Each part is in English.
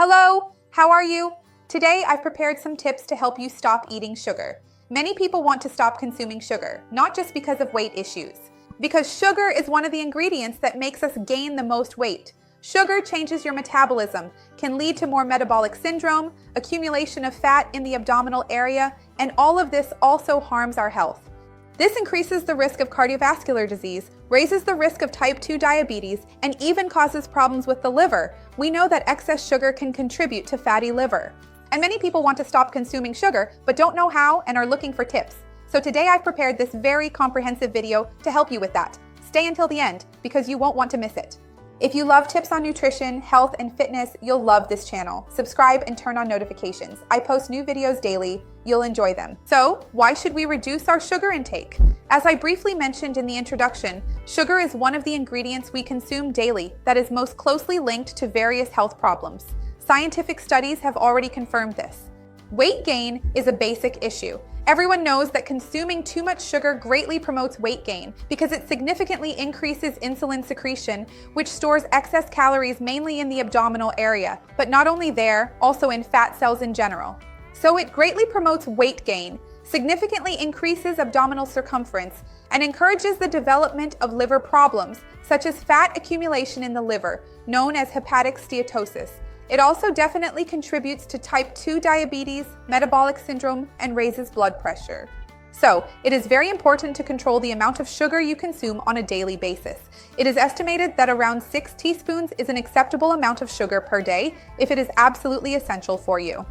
Hello, how are you? Today I've prepared some tips to help you stop eating sugar. Many people want to stop consuming sugar, not just because of weight issues. Because sugar is one of the ingredients that makes us gain the most weight. Sugar changes your metabolism, can lead to more metabolic syndrome, accumulation of fat in the abdominal area, and all of this also harms our health. This increases the risk of cardiovascular disease, raises the risk of type 2 diabetes, and even causes problems with the liver. We know that excess sugar can contribute to fatty liver. And many people want to stop consuming sugar, but don't know how and are looking for tips. So today I've prepared this very comprehensive video to help you with that. Stay until the end, because you won't want to miss it. If you love tips on nutrition, health, and fitness, you'll love this channel. Subscribe and turn on notifications. I post new videos daily. You'll enjoy them. So, why should we reduce our sugar intake? As I briefly mentioned in the introduction, sugar is one of the ingredients we consume daily that is most closely linked to various health problems. Scientific studies have already confirmed this. Weight gain is a basic issue. Everyone knows that consuming too much sugar greatly promotes weight gain because it significantly increases insulin secretion, which stores excess calories mainly in the abdominal area, but not only there, also in fat cells in general. So it greatly promotes weight gain, significantly increases abdominal circumference, and encourages the development of liver problems, such as fat accumulation in the liver, known as hepatic steatosis. It also definitely contributes to type 2 diabetes, metabolic syndrome, and raises blood pressure. So, it is very important to control the amount of sugar you consume on a daily basis. It is estimated that around 6 teaspoons is an acceptable amount of sugar per day if it is absolutely essential for you.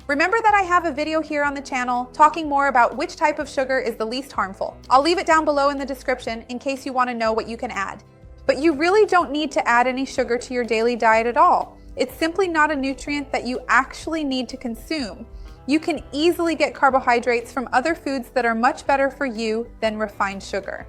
Remember that I have a video here on the channel talking more about which type of sugar is the least harmful. I'll leave it down below in the description in case you want to know what you can add. But you really don't need to add any sugar to your daily diet at all. It's simply not a nutrient that you actually need to consume. You can easily get carbohydrates from other foods that are much better for you than refined sugar.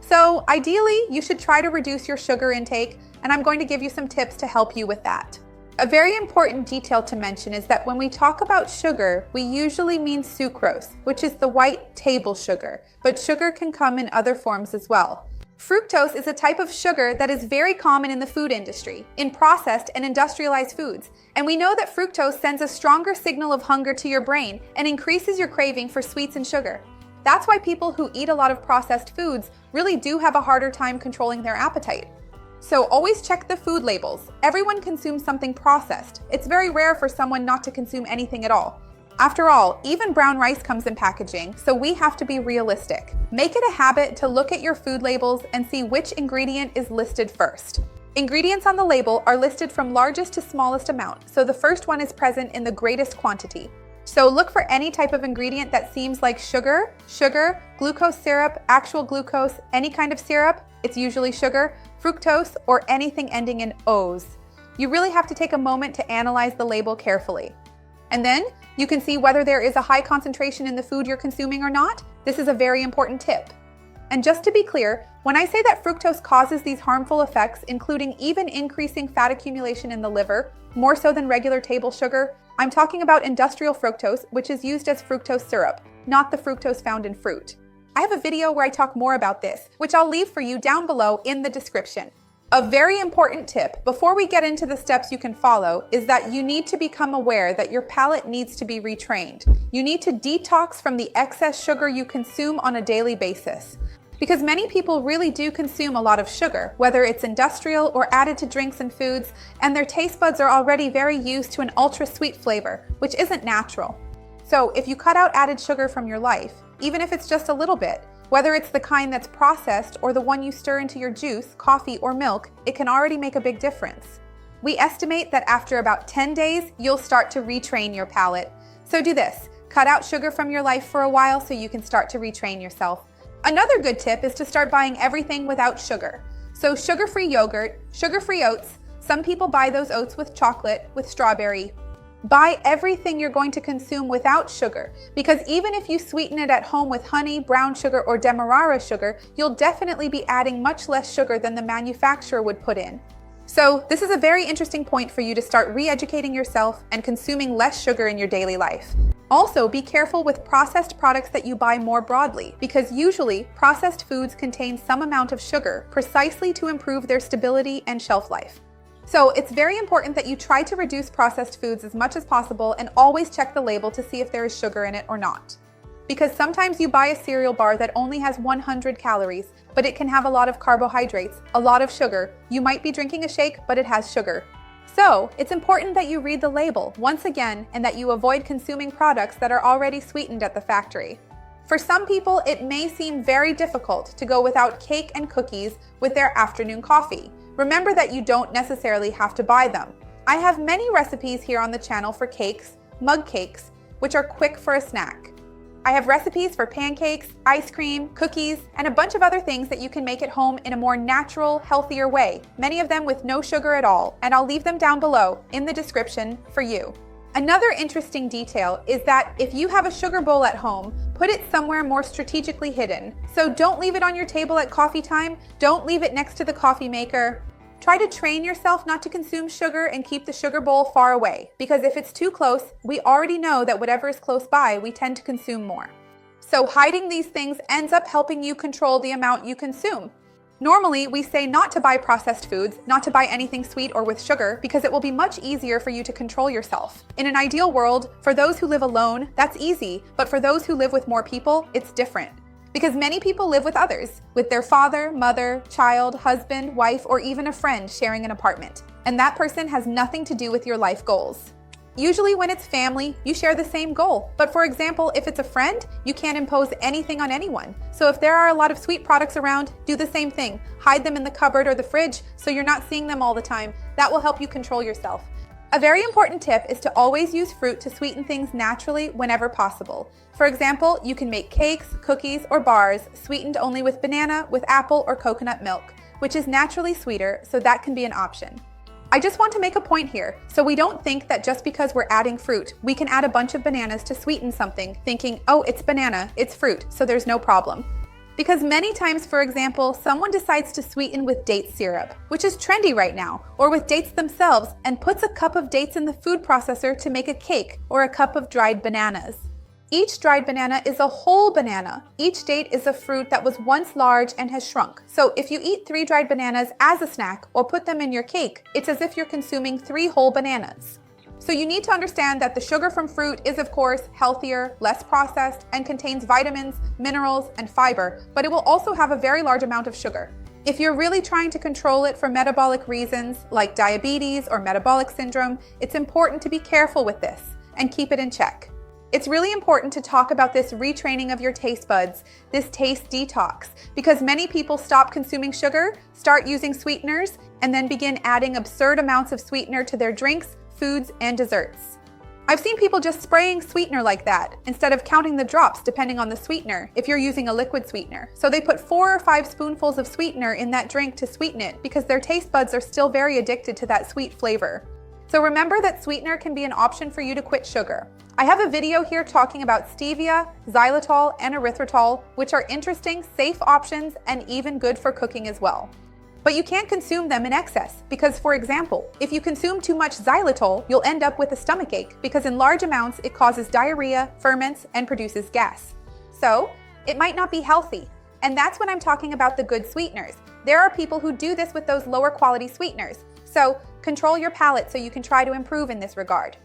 So ideally, you should try to reduce your sugar intake, and I'm going to give you some tips to help you with that. A very important detail to mention is that when we talk about sugar, we usually mean sucrose, which is the white table sugar, but sugar can come in other forms as well. Fructose is a type of sugar that is very common in the food industry, in processed and industrialized foods. And we know that fructose sends a stronger signal of hunger to your brain and increases your craving for sweets and sugar. That's why people who eat a lot of processed foods really do have a harder time controlling their appetite. So always check the food labels. Everyone consumes something processed. It's very rare for someone not to consume anything at all. After all, even brown rice comes in packaging, so we have to be realistic. Make it a habit to look at your food labels and see which ingredient is listed first. Ingredients on the label are listed from largest to smallest amount, so the first one is present in the greatest quantity. So look for any type of ingredient that seems like sugar, glucose syrup, actual glucose, any kind of syrup, it's usually sugar, fructose, or anything ending in O's. You really have to take a moment to analyze the label carefully. And then you can see whether there is a high concentration in the food you're consuming or not. This is a very important tip. And just to be clear, when I say that fructose causes these harmful effects, including even increasing fat accumulation in the liver, more so than regular table sugar, I'm talking about industrial fructose, which is used as fructose syrup, not the fructose found in fruit. I have a video where I talk more about this, which I'll leave for you down below in the description. A very important tip before we get into the steps you can follow is that you need to become aware that your palate needs to be retrained. You need to detox from the excess sugar you consume on a daily basis. Because many people really do consume a lot of sugar, whether it's industrial or added to drinks and foods, and their taste buds are already very used to an ultra sweet flavor, which isn't natural. So if you cut out added sugar from your life, even if it's just a little bit, whether it's the kind that's processed or the one you stir into your juice, coffee, or milk, it can already make a big difference. We estimate that after about 10 days, you'll start to retrain your palate. So do this, cut out sugar from your life for a while so you can start to retrain yourself. Another good tip is to start buying everything without sugar. So sugar-free yogurt, sugar-free oats, some people buy those oats with chocolate, with strawberry. Buy everything you're going to consume without sugar, because even if you sweeten it at home with honey, brown sugar, or demerara sugar, you'll definitely be adding much less sugar than the manufacturer would put in. So this is a very interesting point for you to start re-educating yourself and consuming less sugar in your daily life. Also, be careful with processed products that you buy more broadly, because usually processed foods contain some amount of sugar precisely to improve their stability and shelf life. So it's very important that you try to reduce processed foods as much as possible and always check the label to see if there is sugar in it or not. Because sometimes you buy a cereal bar that only has 100 calories, but it can have a lot of carbohydrates, a lot of sugar. You might be drinking a shake, but it has sugar. So it's important that you read the label once again and that you avoid consuming products that are already sweetened at the factory. For some people, it may seem very difficult to go without cake and cookies with their afternoon coffee. Remember that you don't necessarily have to buy them. I have many recipes here on the channel for cakes, mug cakes, which are quick for a snack. I have recipes for pancakes, ice cream, cookies, and a bunch of other things that you can make at home in a more natural, healthier way, many of them with no sugar at all, and I'll leave them down below in the description for you. Another interesting detail is that if you have a sugar bowl at home, put it somewhere more strategically hidden. So don't leave it on your table at coffee time, don't leave it next to the coffee maker. Try to train yourself not to consume sugar and keep the sugar bowl far away, because if it's too close, we already know that whatever is close by, we tend to consume more. So hiding these things ends up helping you control the amount you consume. Normally, we say not to buy processed foods, not to buy anything sweet or with sugar, because it will be much easier for you to control yourself. In an ideal world, for those who live alone, that's easy, but for those who live with more people, it's different. Because many people live with others, with their father, mother, child, husband, wife, or even a friend sharing an apartment. And that person has nothing to do with your life goals. Usually when it's family, you share the same goal. But for example, if it's a friend, you can't impose anything on anyone. So if there are a lot of sweet products around, do the same thing. Hide them in the cupboard or the fridge so you're not seeing them all the time. That will help you control yourself. A very important tip is to always use fruit to sweeten things naturally whenever possible. For example, you can make cakes, cookies, or bars sweetened only with banana, with apple, or coconut milk, which is naturally sweeter, so that can be an option. I just want to make a point here, so we don't think that just because we're adding fruit, we can add a bunch of bananas to sweeten something, thinking, oh, it's banana, it's fruit, so there's no problem. Because many times, for example, someone decides to sweeten with date syrup, which is trendy right now, or with dates themselves, and puts a cup of dates in the food processor to make a cake or a cup of dried bananas. Each dried banana is a whole banana. Each date is a fruit that was once large and has shrunk. So if you eat 3 dried bananas as a snack or put them in your cake, it's as if you're consuming 3 whole bananas. So you need to understand that the sugar from fruit is, of course, healthier, less processed, and contains vitamins, minerals, and fiber, but it will also have a very large amount of sugar. If you're really trying to control it for metabolic reasons, like diabetes or metabolic syndrome, it's important to be careful with this and keep it in check. It's really important to talk about this retraining of your taste buds, this taste detox, because many people stop consuming sugar, start using sweeteners, and then begin adding absurd amounts of sweetener to their drinks, foods, and desserts. I've seen people just spraying sweetener like that, instead of counting the drops depending on the sweetener, if you're using a liquid sweetener. So they put 4 or 5 spoonfuls of sweetener in that drink to sweeten it, because their taste buds are still very addicted to that sweet flavor. So remember that sweetener can be an option for you to quit sugar. I have a video here talking about stevia, xylitol, and erythritol, which are interesting, safe options and even good for cooking as well. But you can't consume them in excess because, for example, if you consume too much xylitol, you'll end up with a stomachache because in large amounts it causes diarrhea, ferments, and produces gas. So it might not be healthy. And that's when I'm talking about the good sweeteners. There are people who do this with those lower quality sweeteners. So control your palate so you can try to improve in this regard.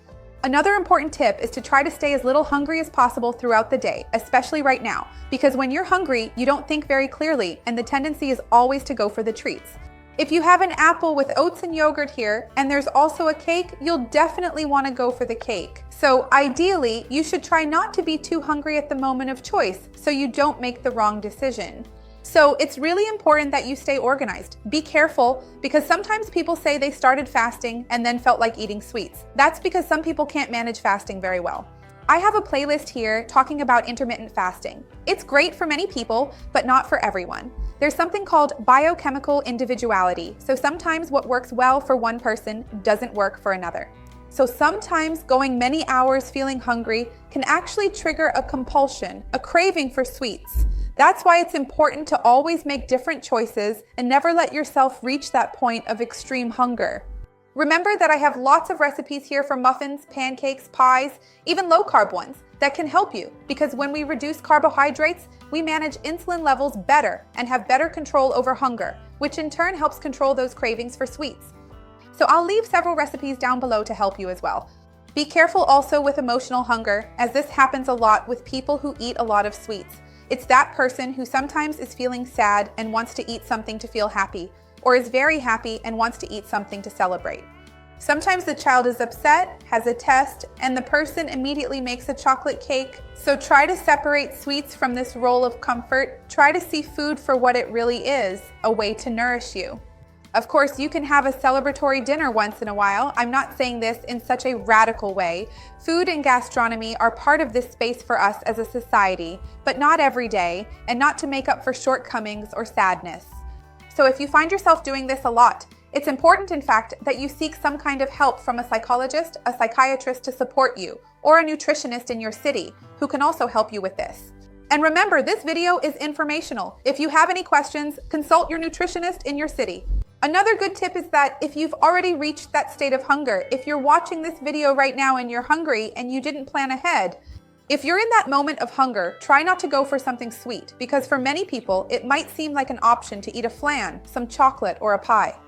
Another important tip is to try to stay as little hungry as possible throughout the day, especially right now, because when you're hungry, you don't think very clearly, and the tendency is always to go for the treats. If you have an apple with oats and yogurt here, and there's also a cake, you'll definitely want to go for the cake. So ideally, you should try not to be too hungry at the moment of choice, so you don't make the wrong decision. So it's really important that you stay organized. Be careful, because sometimes people say they started fasting and then felt like eating sweets. That's because some people can't manage fasting very well. I have a playlist here talking about intermittent fasting. It's great for many people, but not for everyone. There's something called biochemical individuality. So sometimes what works well for one person doesn't work for another. So sometimes going many hours feeling hungry can actually trigger a compulsion, a craving for sweets. That's why it's important to always make different choices and never let yourself reach that point of extreme hunger. Remember that I have lots of recipes here for muffins, pancakes, pies, even low-carb ones that can help you, because when we reduce carbohydrates, we manage insulin levels better and have better control over hunger, which in turn helps control those cravings for sweets. So I'll leave several recipes down below to help you as well. Be careful also with emotional hunger, as this happens a lot with people who eat a lot of sweets. It's that person who sometimes is feeling sad and wants to eat something to feel happy, or is very happy and wants to eat something to celebrate. Sometimes the child is upset, has a test, and the person immediately makes a chocolate cake. So try to separate sweets from this role of comfort. Try to see food for what it really is, a way to nourish you. Of course, you can have a celebratory dinner once in a while. I'm not saying this in such a radical way. Food and gastronomy are part of this space for us as a society, but not every day, and not to make up for shortcomings or sadness. So if you find yourself doing this a lot, it's important, in fact, that you seek some kind of help from a psychologist, a psychiatrist to support you, or a nutritionist in your city who can also help you with this. And remember, this video is informational. If you have any questions, consult your nutritionist in your city. Another good tip is that if you've already reached that state of hunger, if you're watching this video right now and you're hungry and you didn't plan ahead, if you're in that moment of hunger, try not to go for something sweet, because for many people, it might seem like an option to eat a flan, some chocolate, or a pie.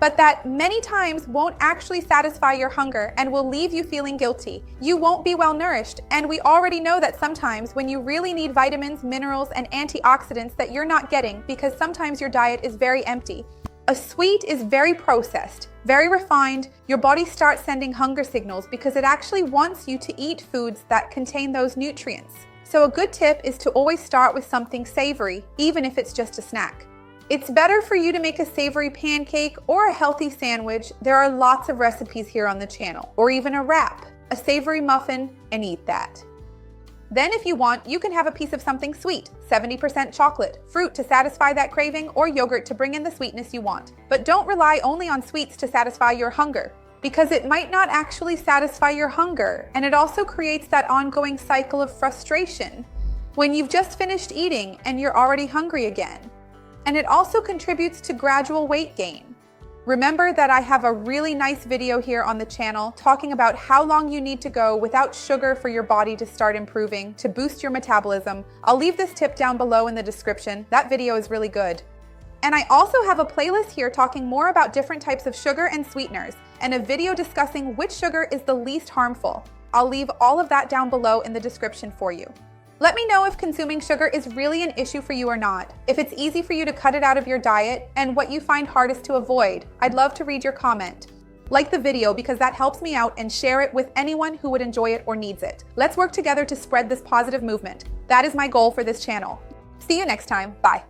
But that many times won't actually satisfy your hunger and will leave you feeling guilty. You won't be well nourished, and we already know that sometimes when you really need vitamins, minerals, and antioxidants that you're not getting because sometimes your diet is very empty. A sweet is very processed, very refined. Your body starts sending hunger signals because it actually wants you to eat foods that contain those nutrients. So a good tip is to always start with something savory, even if it's just a snack. It's better for you to make a savory pancake or a healthy sandwich. There are lots of recipes here on the channel, or even a wrap, a savory muffin, and eat that. Then if you want, you can have a piece of something sweet, 70% chocolate, fruit to satisfy that craving, or yogurt to bring in the sweetness you want. But don't rely only on sweets to satisfy your hunger, because it might not actually satisfy your hunger, and it also creates that ongoing cycle of frustration when you've just finished eating and you're already hungry again. And it also contributes to gradual weight gain. Remember that I have a really nice video here on the channel talking about how long you need to go without sugar for your body to start improving, to boost your metabolism. I'll leave this tip down below in the description. That video is really good. And I also have a playlist here talking more about different types of sugar and sweeteners, and a video discussing which sugar is the least harmful. I'll leave all of that down below in the description for you. Let me know if consuming sugar is really an issue for you or not, if it's easy for you to cut it out of your diet, and what you find hardest to avoid. I'd love to read your comment. Like the video because that helps me out, and share it with anyone who would enjoy it or needs it. Let's work together to spread this positive movement. That is my goal for this channel. See you next time. Bye.